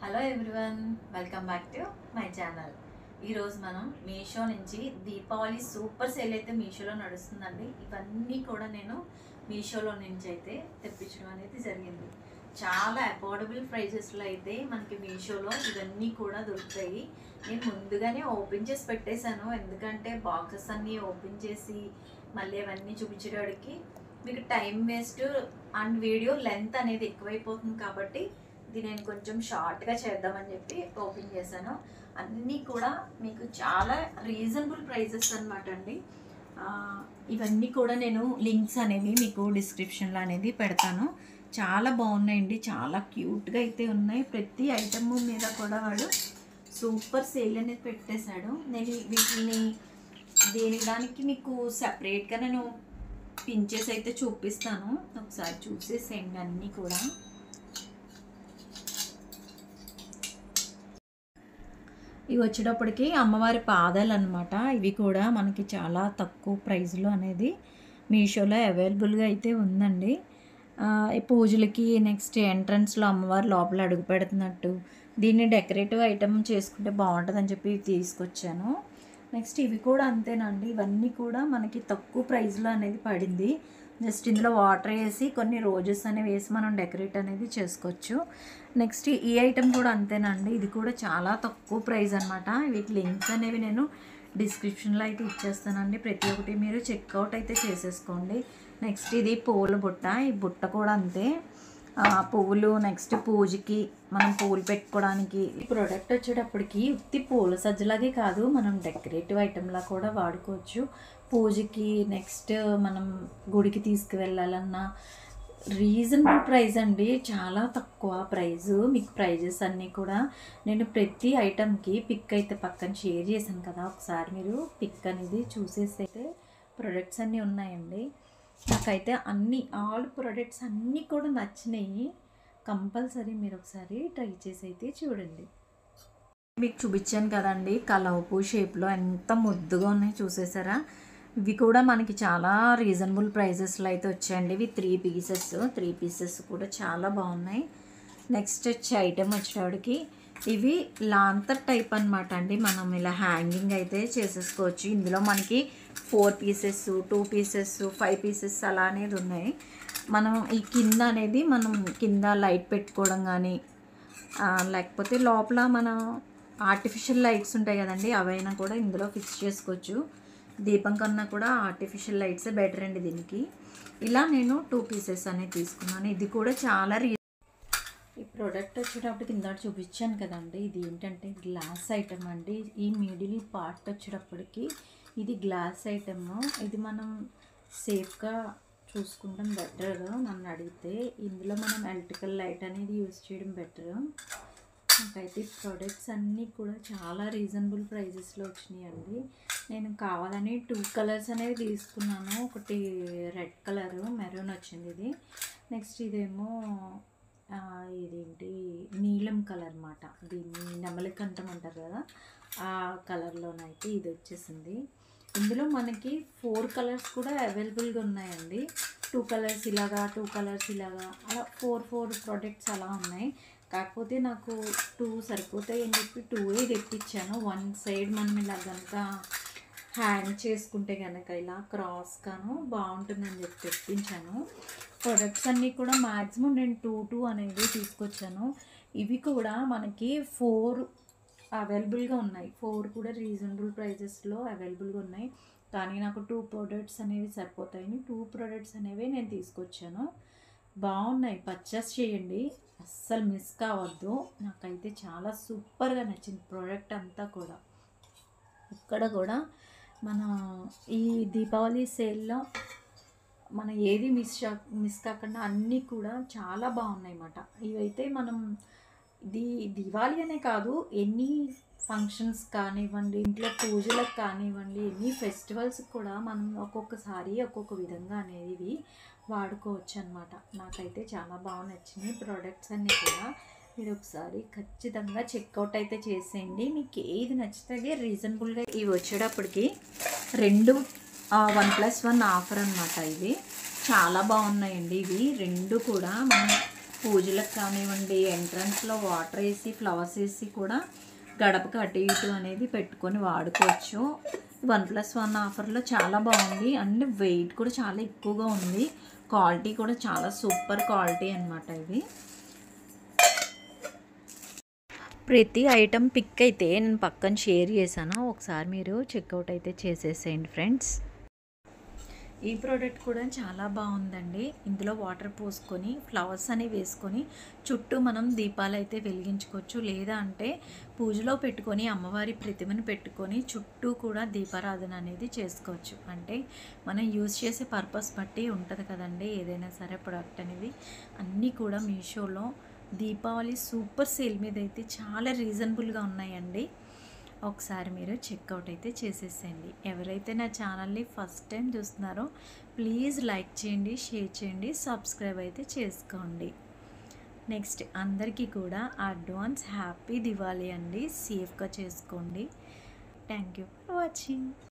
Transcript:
Hello everyone, welcome back to my channel. ఈరోజు మనం మీషో నుంచి దీపావళి సూపర్ సేల్ అయితే మీషోలో నడుస్తుందండి. ఇవన్నీ కూడా నేను మీషోలో నుంచి అయితే తెప్పించడం అనేది జరిగింది. చాలా అఫోర్డబుల్ ప్రైజెస్లో అయితే మనకి మీషోలో ఇవన్నీ కూడా దొరుకుతాయి. నేను ముందుగానే ఓపెన్ చేసి పెట్టేశాను, ఎందుకంటే బాక్సెస్ అన్నీ ఓపెన్ చేసి మళ్ళీ అవన్నీ చూపించడానికి మీకు time waste and video length అనేది ఎక్కువైపోతుంది. కాబట్టి ఇది నేను కొంచెం షార్ట్గా చేద్దామని చెప్పి ఓపెన్ చేశాను. అన్నీ కూడా మీకు చాలా రీజనబుల్ ప్రైజెస్ అనమాట అండి. ఇవన్నీ కూడా నేను లింక్స్ అనేవి మీకు డిస్క్రిప్షన్లో అనేది పెడతాను. చాలా బాగున్నాయండి, చాలా క్యూట్గా అయితే ఉన్నాయి. ప్రతి ఐటమ్ మీద కూడా వాడు సూపర్ సేల్ అనేది పెట్టేశాడు. నేను వీటిని దానికి మీకు సపరేట్గా నేను పించేసి అయితే చూపిస్తాను, ఒకసారి చూసేసేయండి. అన్నీ కూడా ఇవి వచ్చేటప్పటికి అమ్మవారి పాదాలు అనమాట. ఇవి కూడా మనకి చాలా తక్కువ ప్రైస్లో అనేది మీషోలో అవైలబుల్గా అయితే ఉందండి. పూజలకి నెక్స్ట్ ఎంట్రన్స్లో అమ్మవారి లోపల అడుగు పెడుతున్నట్టు దీన్ని డెకరేటివ్ ఐటమ్ చేసుకుంటే బాగుంటుందని చెప్పి తీసుకొచ్చాను. నెక్స్ట్ ఇవి కూడా అంతేనండి. ఇవన్నీ కూడా మనకి తక్కువ ప్రైస్లో అనేది పడింది. జస్ట్ ఇందులో వాటర్ వేసి కొన్ని రోజెస్ అనేవి వేసి మనం డెకరేట్ అనేది చేసుకోవచ్చు. నెక్స్ట్ ఈ ఐటెం కూడా అంతేనండి. ఇది కూడా చాలా తక్కువ ప్రైస్ అనమాట. వీటి లింక్స్ అనేవి నేను డిస్క్రిప్షన్లో అయితే ఇచ్చేస్తానండి. ప్రతి ఒక్కటి మీరు చెక్అవుట్ అయితే చేసేసుకోండి. నెక్స్ట్ ఇది పూల బుట్ట. ఈ బుట్ట కూడా అంతే, పువ్వులు నెక్స్ట్ పూజకి మనం పూలు పెట్టుకోవడానికి. ఈ ప్రోడక్ట్ వచ్చేటప్పటికి ఉత్తి పూల సజ్జలాగే కాదు, మనం డెకరేటివ్ ఐటెంలా కూడా వాడుకోవచ్చు. పూజకి నెక్స్ట్ మనం గుడికి తీసుకువెళ్ళాలన్నా రీజనబుల్ ప్రైస్ అండి, చాలా తక్కువ ప్రైజు. మీకు ప్రైజెస్ అన్నీ కూడా నేను ప్రతి ఐటెంకి పిక్ అయితే పక్కన షేర్ చేశాను కదా, ఒకసారి మీరు పిక్ అనేది చూసేసి అయితే ప్రొడక్ట్స్ అన్నీ ఉన్నాయండి. నాకైతే ఆల్ ప్రొడక్ట్స్ అన్నీ కూడా నచ్చినాయి. కంపల్సరీ మీరు ఒకసారి ట్రై చేసి అయితే చూడండి. మీకు చూపించాను కదండి, కలవపూ షేప్లో ఎంత ముద్దుగా ఉన్నాయి చూసేసారా. ఇవి కూడా మనకి చాలా రీజనబుల్ ప్రైజెస్లో అయితే వచ్చాయండి. ఇవి త్రీ పీసెస్ కూడా చాలా బాగున్నాయి. నెక్స్ట్ వచ్చే ఐటెం వచ్చేవాడికి ఇవి లాంతర్ టైప్ అనమాట అండి. మనం ఇలా హ్యాంగింగ్ అయితే చేసేసుకోవచ్చు. ఇందులో మనకి 4 పీసెస్ 2 పీసెస్ 5 పీసెస్ అలా అనేది ఉన్నాయి. మనం ఈ కింద అనేది మనం కింద లైట్ పెట్టుకోవడం కానీ లేకపోతే లోపల మన ఆర్టిఫిషియల్ లైట్స్ ఉంటాయి కదండి, అవైనా కూడా ఇందులో ఫిక్స్ చేసుకోవచ్చు. దీపం కన్నా కూడా ఆర్టిఫిషియల్ లైట్సే బెటర్ అండి దీనికి. ఇలా నేను 2 పీసెస్ అనేది తీసుకున్నాను. ఇది కూడా చాలా ఈ ప్రోడక్ట్ వచ్చేటప్పటికి ఇందాక చూపించాను కదండి, ఇది ఏంటంటే గ్లాస్ ఐటమ్ అండి. ఈ మిడిల్ పార్ట్ వచ్చేటప్పటికి ఇది గ్లాస్ ఐటమ్. ఇది మనం సేఫ్గా చూసుకుంటాం బెటర్ నన్ను అడిగితే. ఇందులో మనం ఎలక్ట్రికల్ లైట్ అనేది యూజ్ చేయడం బెటర్. నాకైతే ప్రొడక్ట్స్ అన్నీ కూడా చాలా రీజనబుల్ ప్రైజెస్లో వచ్చినాయండి. నేను కావాలని 2 కలర్స్ అనేవి తీసుకున్నాను. ఒకటి రెడ్ కలర్ మెరూన్ వచ్చింది ఇది. నెక్స్ట్ ఇదేమో ఇదేంటి నీలం కలర్ అన్నమాట. దీన్ని నెమలికంఠం అంటారు కదా, ఆ కలర్లోనైతే ఇది వచ్చేసింది. ఇందులో మనకి 4 కలర్స్ కూడా అవైలబుల్గా ఉన్నాయండి. 2 కలర్స్ ఇలాగా 2 కలర్స్ ఇలాగా అలా 4 ప్రోడక్ట్స్ అలా ఉన్నాయి. కాకపోతే నాకు 2 సరిపోతాయి అని చెప్పి 2 తెప్పించాను. 1 సైడ్ మనం ఇలా కనుక హ్యాంగ్ చేసుకుంటే కనుక ఇలా క్రాస్గాను బాగుంటుందని చెప్పి తెప్పించాను. ప్రొడక్ట్స్ అన్నీ కూడా మ్యాక్సిమం నేను 2 అనేది తీసుకొచ్చాను. ఇవి కూడా మనకి 4 అవైలబుల్గా ఉన్నాయి. 4 కూడా రీజనబుల్ ప్రైజెస్లో అవైలబుల్గా ఉన్నాయి. కానీ నాకు 2 ప్రోడక్ట్స్ అనేవి సరిపోతాయని 2 ప్రోడక్ట్స్ అనేవి నేను తీసుకొచ్చాను. బాగున్నాయి, పర్చేస్ చేయండి, అస్సలు మిస్ కావద్దు. నాకైతే చాలా సూపర్గా నచ్చింది ప్రోడక్ట్ అంతా కూడా. ఇక్కడ కూడా మన ఈ దీపావళి సేల్లో మనం ఏది మిస్ కాకుండా అన్నీ కూడా చాలా బాగున్నాయి అన్నమాట. ఇవైతే మనం దివాళీ అనే కాదు, ఎన్ని ఫంక్షన్స్ కానివ్వండి, ఇంట్లో పూజలకు కానివ్వండి, ఎన్ని ఫెస్టివల్స్కి కూడా మనం ఒక్కొక్కసారి ఒక్కొక్క విధంగా అనేది వాడుకోవచ్చు అనమాట. నాకైతే చాలా బాగా నచ్చినాయి ప్రోడక్ట్స్ అన్నీ కూడా. మీరు ఒకసారి ఖచ్చితంగా చెక్అవుట్ అయితే చేసేయండి. మీకు ఏది నచ్చితే రీజనబుల్గా. ఇవి వచ్చేటప్పటికి 2 1+1 ఆఫర్ అనమాట. ఇవి చాలా బాగున్నాయండి. ఇవి 2 కూడా మనం పూజలకు కానివ్వండి, ఎంట్రన్స్లో వాటర్ వేసి ఫ్లవర్స్ వేసి కూడా గడపకి అటు ఇటు అనేది పెట్టుకొని వాడుకోవచ్చు. 1+1 ఆఫర్లో చాలా బాగుంది అండ్ వెయిట్ కూడా చాలా ఎక్కువగా ఉంది. క్వాలిటీ కూడా చాలా సూపర్ క్వాలిటీ అనమాట. ఇది ప్రతి ఐటెం పిక్ అయితే నేను పక్కన షేర్ చేశాను, ఒకసారి మీరు చెక్అవుట్ అయితే చేసేసేయండి ఫ్రెండ్స్. ఈ ప్రోడక్ట్ కూడా చాలా బాగుందండి. ఇందులో వాటర్ పోసుకొని ఫ్లవర్స్ అనేవి వేసుకొని చుట్టూ మనం దీపాలు అయితే వెలిగించుకోవచ్చు. లేదా అంటే పూజలో పెట్టుకొని అమ్మవారి ప్రతిమను పెట్టుకొని చుట్టూ కూడా దీపారాధన అనేది చేసుకోవచ్చు. అంటే మనం యూజ్ చేసే పర్పస్ బట్టి ఉంటుంది కదండి ఏదైనా సరే ప్రోడక్ట్ అనేది. అన్నీ కూడా మీషోలో దీపావళి సూపర్ సేల్ మీద అయితే చాలా రీజనబుల్గా ఉన్నాయండి. ఒకసారి మీరు చెక్అవుట్ అయితే చేసేసేయండి. ఎవరైతే నా ఛానల్ని ఫస్ట్ టైం చూస్తున్నారో ప్లీజ్ లైక్ చేయండి, షేర్ చేయండి, సబ్స్క్రైబ్ అయితే చేసుకోండి. నెక్స్ట్ అందరికీ కూడా అడ్వాన్స్ హ్యాపీ దివాళీ అండి. సేఫ్గా చేసుకోండి. Thank you for watching.